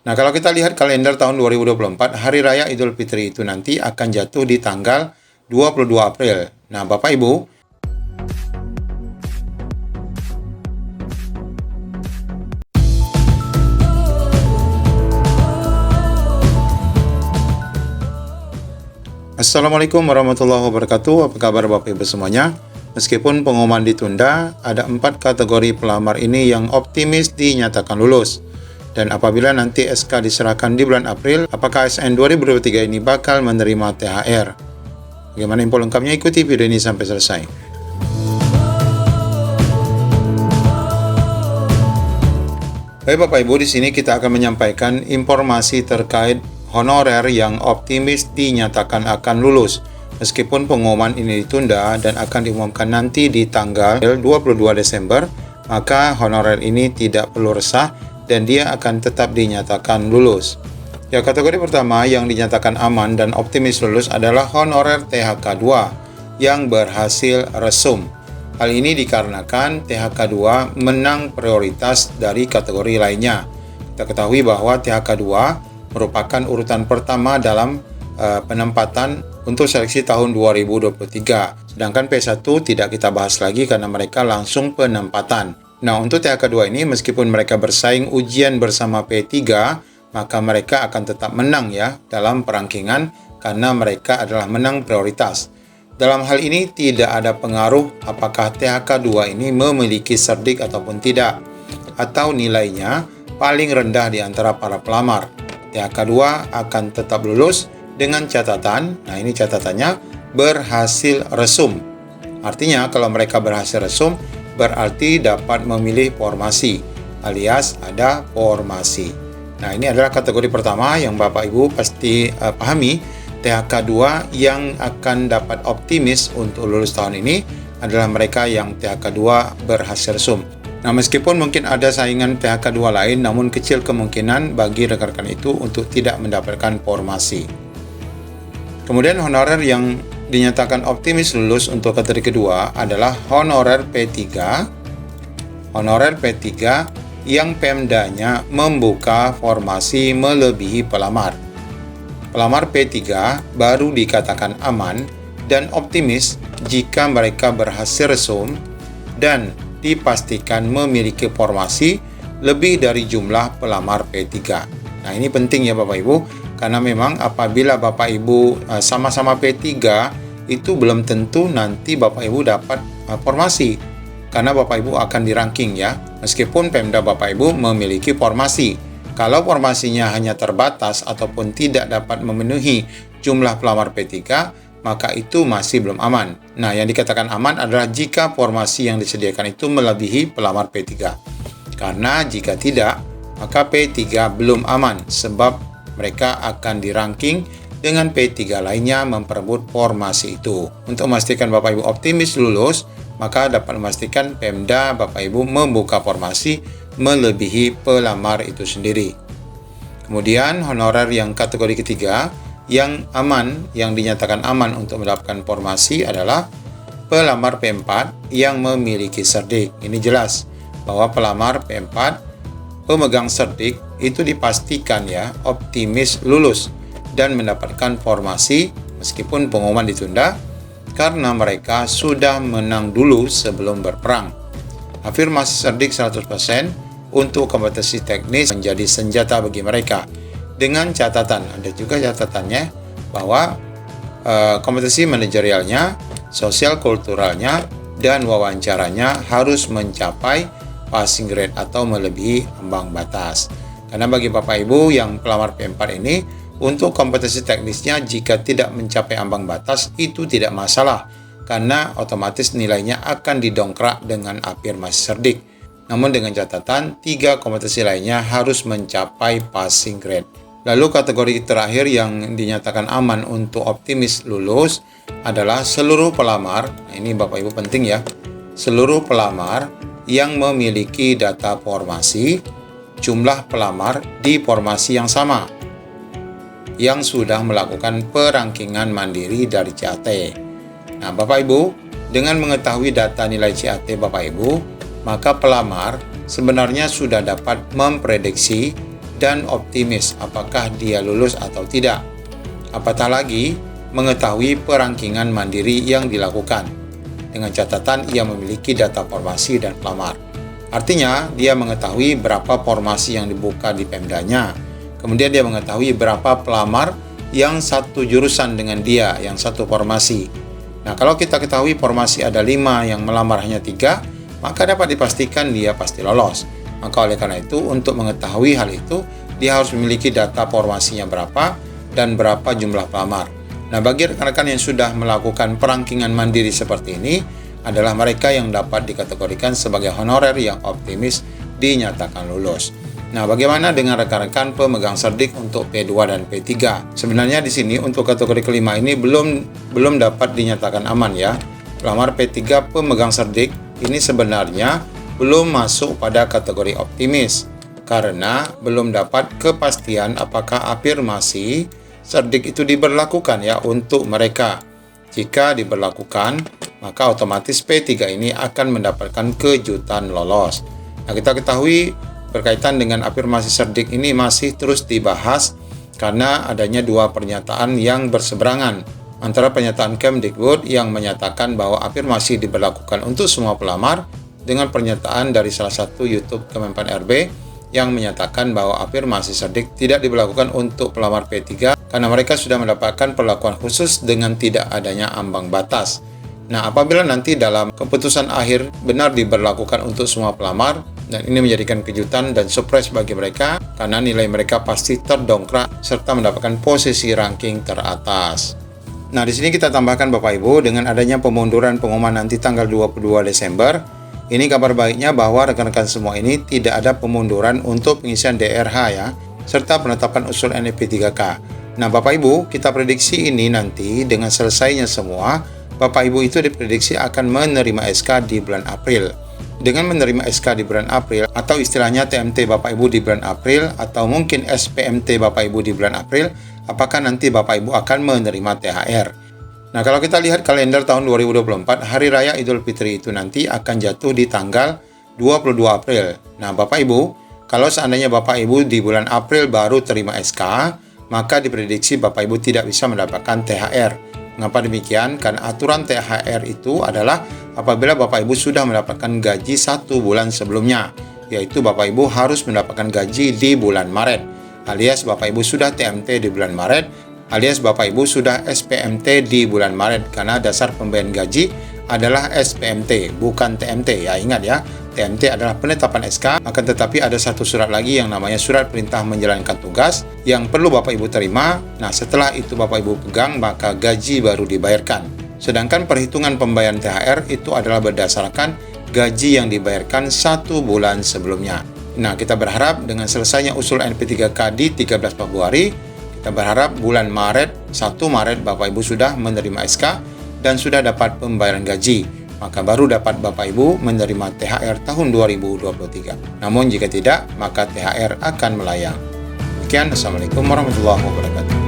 Nah, kalau kita lihat kalender tahun 2024, Hari Raya Idul Fitri itu nanti akan jatuh di tanggal 22 April. Nah, Bapak Ibu, Assalamualaikum warahmatullahi wabarakatuh. Apa kabar Bapak Ibu semuanya? Meskipun pengumuman ditunda, ada 4 kategori pelamar ini yang optimis dinyatakan lulus. Dan apabila nanti SK diserahkan di bulan April, apakah ASN 2023 ini bakal menerima THR? Bagaimana info lengkapnya? Ikuti video ini sampai selesai. Baik Bapak Ibu, di sini kita akan menyampaikan informasi terkait honorer yang optimis dinyatakan akan lulus. Meskipun pengumuman ini ditunda dan akan diumumkan nanti di tanggal 22 Desember, maka honorer ini tidak perlu resah dan dia akan tetap dinyatakan lulus. Ya, kategori pertama yang dinyatakan aman dan optimis lulus adalah honorer THK 2 yang berhasil resum. Hal ini dikarenakan THK 2 menang prioritas dari kategori lainnya. Kita ketahui bahwa THK 2 merupakan urutan pertama dalam penempatan untuk seleksi tahun 2023. Sedangkan P1 tidak kita bahas lagi karena mereka langsung penempatan. Nah, untuk THK 2 ini meskipun mereka bersaing ujian bersama P3, maka mereka akan tetap menang ya dalam perangkingan karena mereka adalah menang prioritas. Dalam hal ini tidak ada pengaruh apakah THK 2 ini memiliki cerdik ataupun tidak, atau nilainya paling rendah di antara para pelamar. THK 2 akan tetap lulus dengan catatan, nah ini catatannya, berhasil resum. Artinya kalau mereka berhasil resum, berarti dapat memilih formasi, alias ada formasi. Nah, ini adalah kategori pertama yang Bapak Ibu pasti pahami. THK 2 yang akan dapat optimis untuk lulus tahun ini adalah mereka yang THK 2 berhasil resum. Nah, meskipun mungkin ada saingan THK 2 lain, namun kecil kemungkinan bagi rekan-rekan itu untuk tidak mendapatkan formasi. Kemudian honorer yang dinyatakan optimis lulus untuk kategori kedua adalah honorer P3. Honorer P3 yang Pemdanya membuka formasi melebihi pelamar. Pelamar P3 baru dikatakan aman dan optimis jika mereka berhasil resum dan dipastikan memiliki formasi lebih dari jumlah pelamar P3. Nah, ini penting ya Bapak Ibu, karena memang apabila Bapak Ibu sama-sama P3, itu belum tentu nanti Bapak Ibu dapat formasi, karena Bapak Ibu akan di-ranking ya, meskipun Pemda Bapak Ibu memiliki formasi. Kalau formasinya hanya terbatas ataupun tidak dapat memenuhi jumlah pelamar P3, maka itu masih belum aman. Nah, yang dikatakan aman adalah jika formasi yang disediakan itu melebihi pelamar P3. Karena jika tidak, maka P3 belum aman, sebab mereka akan di-ranking dengan P3 lainnya memperebut formasi itu. Untuk memastikan Bapak Ibu optimis lulus, maka dapat memastikan Pemda Bapak Ibu membuka formasi melebihi pelamar itu sendiri. Kemudian honorer yang kategori ketiga yang aman, yang dinyatakan aman untuk mendapatkan formasi adalah pelamar P4 yang memiliki cerdik. Ini jelas bahwa pelamar P4 pemegang cerdik itu dipastikan ya optimis lulus dan mendapatkan formasi meskipun pengumuman ditunda karena mereka sudah menang dulu sebelum berperang. Afirmasi cerdik 100% untuk kompetensi teknis menjadi senjata bagi mereka. Dengan catatan, ada juga catatannya bahwa kompetensi manajerialnya, sosial kulturalnya, dan wawancaranya harus mencapai passing grade atau melebihi ambang batas. Karena bagi Bapak Ibu yang pelamar P4 ini, untuk kompetensi teknisnya jika tidak mencapai ambang batas itu tidak masalah, karena otomatis nilainya akan didongkrak dengan afirmasi cerdik. Namun dengan catatan 3 kompetensi lainnya harus mencapai passing grade. Lalu kategori terakhir yang dinyatakan aman untuk optimis lulus adalah seluruh pelamar. Nah, ini Bapak Ibu penting ya. Seluruh pelamar yang memiliki data formasi, jumlah pelamar di formasi yang sama, yang sudah melakukan perangkingan mandiri dari CAT. Nah, Bapak Ibu, dengan mengetahui data nilai CAT Bapak Ibu, maka pelamar sebenarnya sudah dapat memprediksi dan optimis apakah dia lulus atau tidak. Apatah lagi mengetahui perangkingan mandiri yang dilakukan. Dengan catatan ia memiliki data formasi dan pelamar. Artinya, dia mengetahui berapa formasi yang dibuka di Pemdanya. Kemudian dia mengetahui berapa pelamar yang satu jurusan dengan dia, yang satu formasi. Nah, kalau kita ketahui formasi ada 5, yang melamar hanya 3, maka dapat dipastikan dia pasti lolos. Maka oleh karena itu, untuk mengetahui hal itu, dia harus memiliki data formasinya berapa dan berapa jumlah pelamar. Nah, bagi rekan-rekan yang sudah melakukan perangkingan mandiri seperti ini, adalah mereka yang dapat dikategorikan sebagai honorer yang optimis dinyatakan lulus. Nah, bagaimana dengan rekan-rekan pemegang serdik untuk P2 dan P3? Sebenarnya di sini untuk kategori kelima ini belum dapat dinyatakan aman ya. Pelamar P3 pemegang serdik ini sebenarnya belum masuk pada kategori optimis karena belum dapat kepastian apakah afirmasi serdik itu diberlakukan ya untuk mereka. Jika diberlakukan, maka otomatis P3 ini akan mendapatkan kejutan lolos. Nah, kita ketahui berkaitan dengan afirmasi serdik ini masih terus dibahas karena adanya dua pernyataan yang berseberangan antara pernyataan Kemdikbud yang menyatakan bahwa afirmasi diberlakukan untuk semua pelamar dengan pernyataan dari salah satu YouTube Kemenpan RB yang menyatakan bahwa afirmasi serdik tidak diberlakukan untuk pelamar P3 karena mereka sudah mendapatkan perlakuan khusus dengan tidak adanya ambang batas. Nah, apabila nanti dalam keputusan akhir benar diberlakukan untuk semua pelamar, dan ini menjadikan kejutan dan surprise bagi mereka karena nilai mereka pasti terdongkrak serta mendapatkan posisi ranking teratas. Nah, di sini kita tambahkan Bapak Ibu dengan adanya pemunduran pengumuman nanti tanggal 22 Desember. Ini kabar baiknya bahwa rekan-rekan semua ini tidak ada pemunduran untuk pengisian DRH ya, serta penetapan usul NIP3K. Nah, Bapak Ibu, kita prediksi ini nanti dengan selesainya semua, Bapak Ibu itu diprediksi akan menerima SK di bulan April. Dengan menerima SK di bulan April, atau istilahnya TMT Bapak Ibu di bulan April, atau mungkin SPMT Bapak Ibu di bulan April, apakah nanti Bapak Ibu akan menerima THR? Nah, kalau kita lihat kalender tahun 2024, Hari Raya Idul Fitri itu nanti akan jatuh di tanggal 22 April. Nah, Bapak Ibu, kalau seandainya Bapak Ibu di bulan April baru terima SK, maka diprediksi Bapak Ibu tidak bisa mendapatkan THR. Mengapa demikian? Karena aturan THR itu adalah apabila Bapak Ibu sudah mendapatkan gaji 1 bulan sebelumnya, yaitu Bapak Ibu harus mendapatkan gaji di bulan Maret, alias Bapak Ibu sudah TMT di bulan Maret, alias Bapak Ibu sudah SPMT di bulan Maret, karena dasar pembayaran gaji adalah SPMT, bukan TMT ya, ingat ya. TMT adalah penetapan SK, akan tetapi ada satu surat lagi yang namanya surat perintah menjalankan tugas yang perlu Bapak Ibu terima. Nah, setelah itu Bapak Ibu pegang, maka gaji baru dibayarkan. Sedangkan perhitungan pembayaran THR itu adalah berdasarkan gaji yang dibayarkan 1 bulan sebelumnya. Nah, kita berharap dengan selesainya usul NP3K di 13 Februari, kita berharap bulan Maret, 1 Maret Bapak Ibu sudah menerima SK dan sudah dapat pembayaran gaji. Maka baru dapat Bapak Ibu menerima THR tahun 2023. Namun jika tidak, maka THR akan melayang. Demikian, Assalamualaikum warahmatullahi wabarakatuh.